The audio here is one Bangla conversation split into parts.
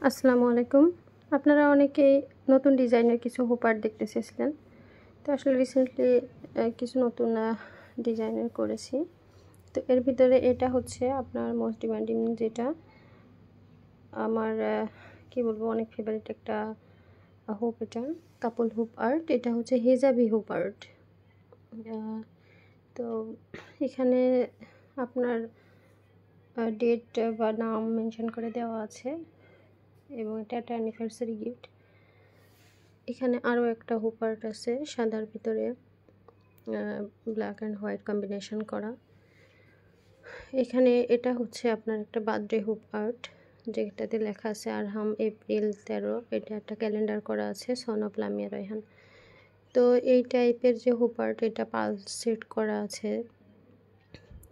আসসালামু আলাইকুম। আপনারা অনেকেই নতুন ডিজাইনের কিছু হুপার দেখতে চেয়েছিলেন। তো আসলে রিসেন্টলি কিছু নতুন ডিজাইনের করেছি। তো এর ভিতরে এটা হচ্ছে আপনার মোস্ট ডিমান্ডিং, যেটা আমার কি বলবো, অনেক ফেভারিট একটা হুপ। এটা কাপল হুপ আর্ট। এটা হচ্ছে হিজাবি হুপ আর্ট। তো এখানে আপনার ডেট বা নাম মেনশন করে দেওয়া আছে এবং এটা একটা অ্যানিভার্সারি গিফট। এখানে আরও একটা হুপ আর্ট আছে সাদার ভিতরে ব্ল্যাক অ্যান্ড হোয়াইট কম্বিনেশন করা। এখানে এটা হচ্ছে আপনার একটা বার্থডে হুপ আর্ট, যেটাতে লেখা আছে আরহাম এপ্রিল 13। এটা একটা ক্যালেন্ডার করা আছে সন অফ লামিয়া রায়হান। তো এই টাইপের যে হুপ আর্ট, এটা পালস সেট করা আছে।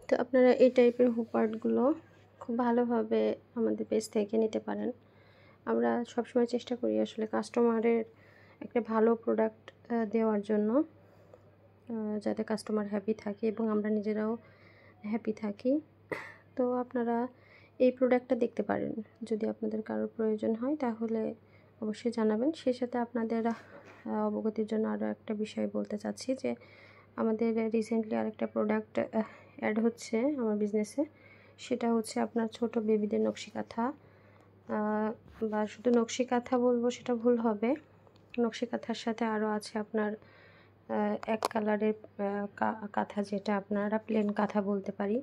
তো আপনারা এই টাইপের হুপ আর্টগুলো খুব ভালোভাবে আমাদের পেজ থেকে নিতে পারেন। আমরা সবসময় চেষ্টা করি আসলে কাস্টমারের একটা ভালো প্রোডাক্ট দেওয়ার জন্য, যাতে কাস্টমার হ্যাপি থাকে এবং আমরা নিজেরাও হ্যাপি থাকি। তো আপনারা এই প্রোডাক্টটা দেখতে পারেন। যদি আপনাদের কারোর প্রয়োজন হয় তাহলে অবশ্যই জানাবেন। সেই সাথে আপনাদের অবগতির জন্য আরও একটা বিষয় বলতে চাচ্ছি যে আমাদের রিসেন্টলি আরেকটা প্রোডাক্ট অ্যাড হচ্ছে আমার বিজনেসে। সেটা হচ্ছে আপনার ছোট বেবিদের নকশি কাঁথা, বা শুধু নকশি কাঁথা বলবো সেটা ভুল হবে। নকশি কাঁথার সাথে আরও আছে আপনার এক কালারের কাঁথা, যেটা আপনারা প্লেন কাঁথা বলতে পারি।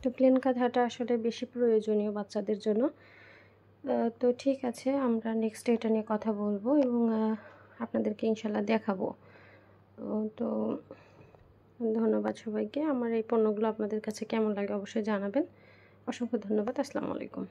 তো প্লেন কাঁথাটা আসলে বেশি প্রয়োজনীয় বাচ্চাদের জন্য। তো ঠিক আছে, আমরা নেক্সট এটা নিয়ে কথা বলবো এবং আপনাদেরকে ইনশাল্লাহ দেখাবো। তো ধন্যবাদ সবাইকে। আমার এই পণ্যগুলো আপনাদের কাছে কেমন লাগে অবশ্যই জানাবেন। অসংখ্য ধন্যবাদ। আসসালামু আলাইকুম।